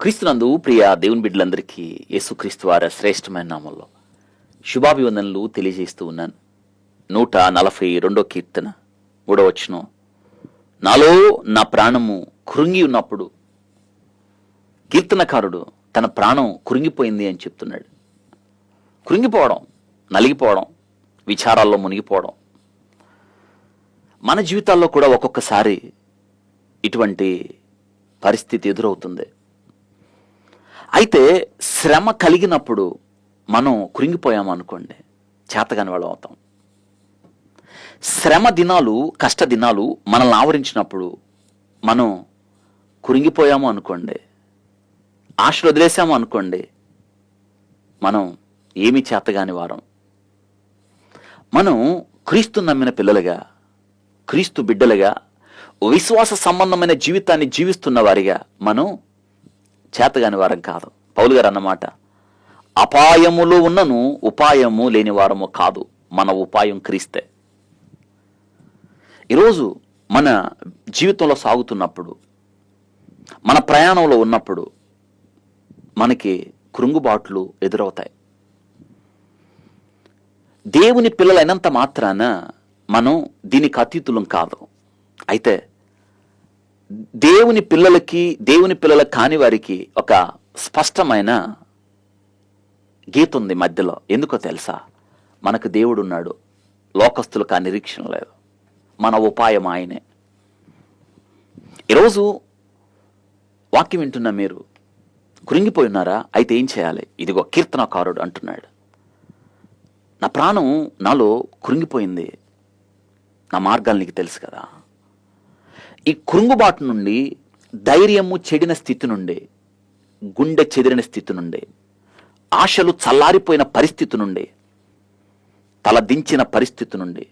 క్రీస్తునందు ప్రియ దేవుని బిడ్డలందరికీ యేసుక్రీస్తు వారి శ్రేష్టమైన నామంలో శుభాభివందనలు తెలియజేస్తూ ఉన్నాను. 142 కీర్తన 3వ వచనం, నాలో నా ప్రాణము కృంగి ఉన్నప్పుడు. కీర్తనకారుడు తన ప్రాణం కృంగిపోయింది అని చెప్తున్నాడు. కృంగిపోవడం, నలిగిపోవడం, విచారాల్లో మునిగిపోవడం మన జీవితాల్లో కూడా ఒక్కొక్కసారి ఇటువంటి పరిస్థితి ఎదురవుతుంది. అయితే శ్రమ కలిగినప్పుడు మనం కృంగిపోయామనుకోండి, చేతగాని వాళ్ళం అవుతాం. శ్రమ దినాలు, కష్ట దినాలు మనల్ని ఆవరించినప్పుడు మనం కృంగిపోయాము అనుకోండి, ఆశలు వదిలేసాము అనుకోండి, మనం ఏమీ చేతగాని వారం. మనం క్రీస్తు నమ్మిన పిల్లలుగా, క్రీస్తు బిడ్డలుగా, విశ్వాస సంబంధమైన జీవితాన్ని జీవిస్తున్న వారిగా మనం చేతగాని వారం కాదు. పౌలు గారు అన్నమాట, అపాయములో ఉన్నను ఉపాయము లేని వారము కాదు, మన ఉపాయం క్రీస్తే. ఈరోజు మన జీవితంలో సాగుతున్నప్పుడు, మన ప్రయాణంలో ఉన్నప్పుడు మనకి కృంగుబాట్లు ఎదురవుతాయి. దేవుని పిల్లలైనంత మాత్రాన మనం దీనికి అతీతులం కాదు. అయితే దేవుని పిల్లలకు కాని వారికి ఒక స్పష్టమైన గీత ఉంది మధ్యలో. ఎందుకో తెలుసా? మనకు దేవుడు ఉన్నాడు, లోకస్తులకు ఆ నిరీక్షణ లేదు, మన ఉపాయం ఆయనే. ఈరోజు వాక్యం వింటున్న మీరు కృంగిపోయి ఉన్నారా? అయితే ఏం చేయాలి? ఇదిగో కీర్తనకారుడు అంటున్నాడు, నా ప్రాణం నాలో కృంగిపోయింది, నా మార్గాలు నీకు తెలుసు కదా. ఈ కృంగుబాటు నుండి, ధైర్యము చెడిన స్థితి నుండి, గుండె చెదిరిన స్థితి నుండి, ఆశలు చల్లారిపోయిన పరిస్థితి నుండి, తల దించిన పరిస్థితి నుండి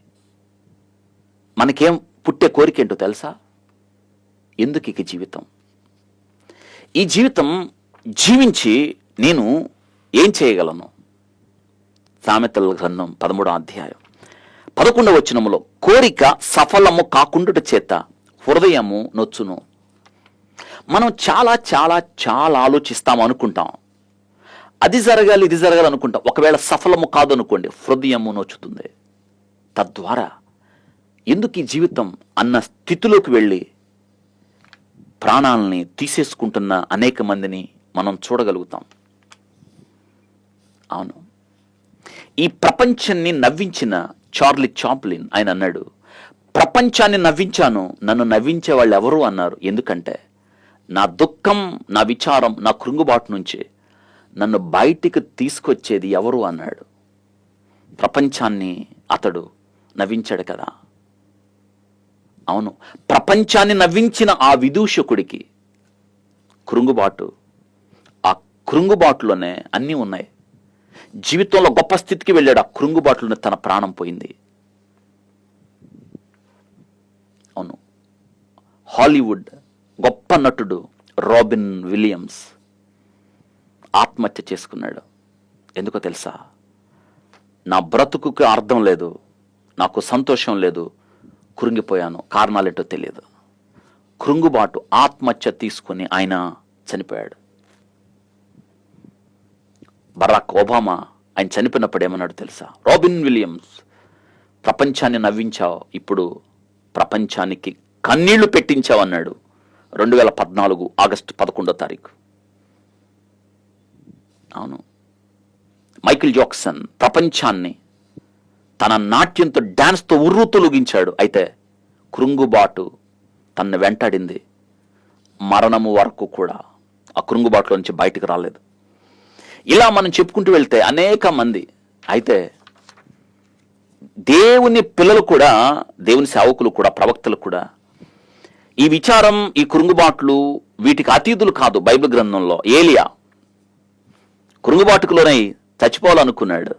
మనకేం పుట్టే కోరిక ఏంటో తెలుసా? ఎందుకు ఇక జీవితం? ఈ జీవితం జీవించి నేను ఏం చేయగలను? సామెతల గ్రంథం 13వ అధ్యాయం 11వ వచనములో, కోరిక సఫలము కాకుండుట చేత హృదయము నొచ్చును. మనం చాలా చాలా చాలా ఆలోచిస్తాం, అనుకుంటాం, అది జరగాలి ఇది జరగాలి అనుకుంటాం. ఒకవేళ సఫలము కాదు అనుకోండి, హృదయము నొచ్చుతుంది. తద్వారా ఎందుకు ఈ జీవితం అన్న స్థితిలోకి వెళ్ళి ప్రాణాలని తీసేసుకుంటున్న అనేక మందిని మనం చూడగలుగుతాం. అవును, ఈ ప్రపంచాన్ని నవ్వించిన చార్లీ చాప్లిన్ ఆయన అన్నాడు, ప్రపంచాన్ని నవ్వించాను, నన్ను నవ్వించే వాళ్ళు ఎవరు అన్నారు. ఎందుకంటే నా దుఃఖం, నా విచారం, నా కృంగుబాటు నుంచి నన్ను బయటికి తీసుకొచ్చేది ఎవరు అన్నాడు. ప్రపంచాన్ని అతడు నవ్వించాడు కదా. అవును, ప్రపంచాన్ని నవ్వించిన ఆ విదూషకుడికి కృంగుబాటు, ఆ కృంగుబాటులోనే అన్నీ ఉన్నాయి. జీవితంలో గొప్ప స్థితికి వెళ్ళాడు, ఆ కృంగుబాటులోనే తన ప్రాణం పోయింది. అవును, హాలీవుడ్ గొప్ప నటుడు రాబిన్ విలియమ్స్ ఆత్మహత్య చేసుకున్నాడు. ఎందుకో తెలుసా? నా బ్రతుకుకి అర్థం లేదు, నాకు సంతోషం లేదు, కృంగిపోయాను, కారణాలేంటో తెలియదు. కృంగుబాటు, ఆత్మహత్య తీసుకుని ఆయన చనిపోయాడు. బరాక్ ఒబామా ఆయన చనిపోయినప్పుడు ఏమన్నాడు తెలుసా? రాబిన్ విలియమ్స్, ప్రపంచాన్ని నవ్వించావు, ఇప్పుడు ప్రపంచానికి కన్నీళ్లు పెట్టించావన్నాడు. 2014 ఆగస్టు 11వ తారీఖు. అవును, మైకిల్ జాక్సన్ ప్రపంచాన్ని తన నాట్యంతో, డాన్స్తో ఉర్రూతొలగించాడు. అయితే కృంగుబాటు తనను వెంటాడింది, మరణము వరకు కూడా ఆ కృంగుబాటులో నుంచి బయటకు రాలేదు. ఇలా మనం చెప్పుకుంటూ వెళ్తే అనేక మంది. అయితే దేవుని పిల్లలు కూడా, దేవుని సేవకులు కూడా, ప్రవక్తలు కూడా ఈ విచారం, ఈ కృంగుబాట్లు వీటికి అతీతులు కాదు. బైబిల్ గ్రంథంలో ఏలియా కృంగుబాటుకు లోనై చచ్చిపోవాలనుకున్నాడు.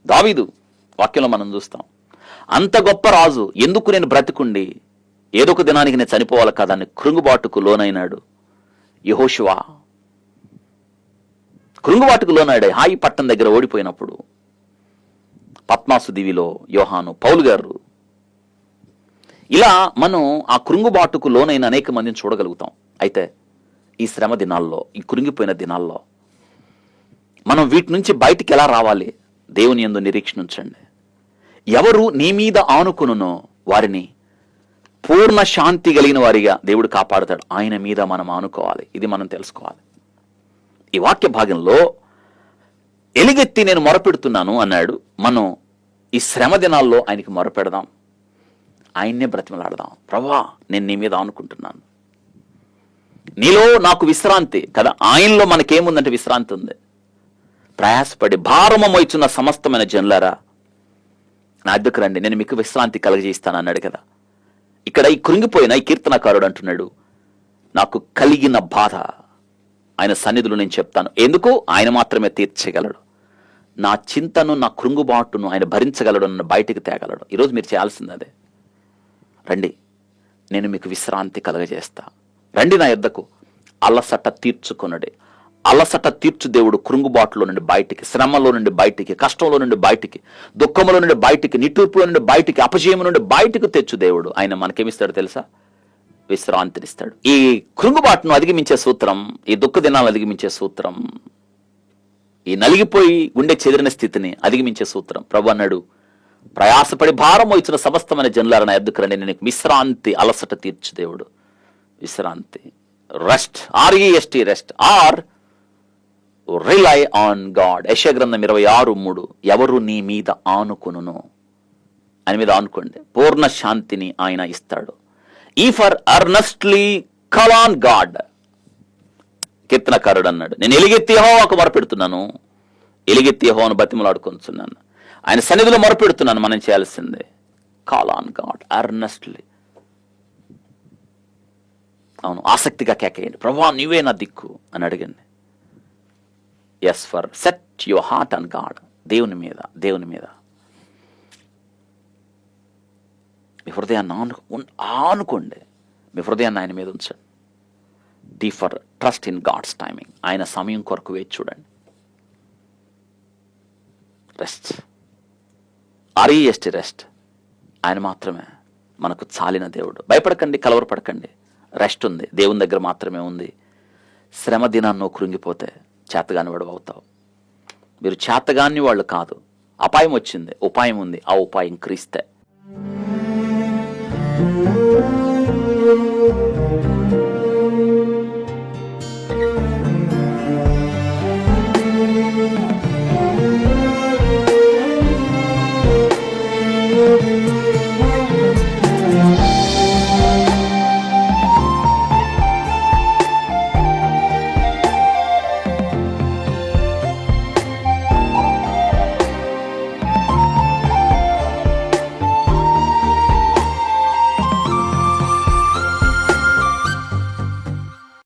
దావీదు వాక్యంలో మనం చూస్తాం, అంత గొప్ప రాజు ఎందుకు నేను బ్రతికుండి ఏదో ఒక దినానికి నేను చనిపోవాలి కదా అని కృంగుబాటుకు లోనైనాడు. యెహోషువ కృంగుబాటుకు లోనాడే, హాయి పట్టణం దగ్గర ఓడిపోయినప్పుడు. పద్మాసు దివిలో యోహాను, పౌలు గారు. ఇలా మనం ఆ కృంగుబాటుకు లోనైన అనేక మందిని చూడగలుగుతాం. అయితే ఈ శ్రమ దినాల్లో, ఈ కురింగిపోయిన దినాల్లో మనం వీటి నుంచి బయటికి ఎలా రావాలి? దేవుని యందు నిరీక్షణ ఉంచండి. ఎవరు నీ మీద ఆనుకునునో వారిని పూర్ణ శాంతి కలిగిన వారిగా దేవుడు కాపాడుతాడు. ఆయన మీద మనం ఆనుకోవాలి. ఇది మనం తెలుసుకోవాలి. ఈ వాక్య భాగంలో ఎలుగెత్తి నేను మొరపెడుతున్నాను అన్నాడు. మనం ఈ శ్రమ దినాల్లో ఆయనకి మొరపెడదాం, ఆయన్నే బ్రతిమలాడదాం. ప్రభువా, నేను నీ మీద ఆనుకుంటున్నాను, నీలో నాకు విశ్రాంతి కదా. ఆయనలో మనకేముందంటే విశ్రాంతి ఉంది. ప్రయాసపడి భారము మోయుచున్న సమస్తమైన జనులారా నా అద్దెకు రండి, నేను మీకు విశ్రాంతి కలగజేస్తాను అన్నాడు కదా. ఇక్కడ ఈ కృంగిపోయిన ఈ కీర్తనకారుడు అంటున్నాడు, నాకు కలిగిన బాధ ఆయన సన్నిధిలో నేను చెప్తాను. ఎందుకు? ఆయన మాత్రమే తీర్చగలడు. నా చింతను, నా కృంగుబాటును ఆయన భరించగలడు, నన్ను బయటికి తేగలడు. ఈరోజు మీరు చేయాల్సింది అదే. రండి, నేను మీకు విశ్రాంతి కలగజేస్తా. రండి నా యొద్దకు, అలసట తీర్చుకొనుడి. అలసట తీర్చు దేవుడు కృంగుబాటులో నుండి బయటికి, శ్రమలో నుండి బయటికి, కష్టంలో నుండి బయటికి, దుఃఖంలో నుండి బయటికి, నిట్టూర్పులో నుండి బయటికి, అపజయం నుండి బయటికి తెచ్చు దేవుడు. ఆయన మనకేమిస్తాడు తెలుసా? విశ్రాంతినిస్తాడు. ఈ కృంగుబాటును అధిగమించే సూత్రం, ఈ దుఃఖ దినాలను అధిగమించే సూత్రం, ఈ నలిగిపోయి గుండె చెదిరిన స్థితిని అధిగమించే సూత్రం ప్రభు అన్నాడు, ప్రయాసపడి భారం ఇచ్చిన సమస్తమైన జనులారా నా యొద్దకు రండి, నేను విశ్రాంతి, అలసట తీర్చు దేవుడు. విశ్రాంతి, rest, REST, rest are rely on God. యెషయా గ్రంథం 26:3, ఎవరు నీ మీద ఆనుకును, ఆయన మీద ఆనుకోండి, పూర్ణ శాంతిని ఆయన ఇస్తాడు. ఈ ఫర్ అర్నెస్ట్లీ కాల్ ఆన్ గాడ్. కీర్తనకారుడు అన్నాడు, నేను ఎలుగెత్తి యెహోవాకు మొరపెడుతున్నాను, ఎలుగెత్తి యెహోవాను బతిమలాడుకొంచున్నాను, ఆయన సన్నిధిలో మొరపెడుతున్నాను. మనం చేయాల్సిందే కాల్ ఆన్ గాడ్ అర్నెస్ట్లీ. అవును, ఆసక్తిగా కేకేయండి, ప్రభువా నీవే నా దిక్కు అని అడగండి. S for set your heart on God. దేవుని మీద, దేవుని మీద మీ హృదయాన్ని ఆనుకోండి. మీ హృదయాన్ని ఆయన మీద ఉంచండి. T for trust in God's timing. ఆయన సమయం కొరకు వేచి చూడండి. Rest, REST, rest. ఆయన మాత్రమే మనకు చాలిన దేవుడు. భయపడకండి, కలవరపడకండి. రెస్ట్ ఉంది, దేవుని దగ్గర మాత్రమే ఉంది. శ్రమ దినాన్ని కృంగిపోతే చేతగాని వాడు అవుతావు. మీరు చేతగాని వాళ్ళు కాదు. అపాయం వచ్చింది, ఉపాయం ఉంది. ఆ ఉపాయం క్రీస్తే.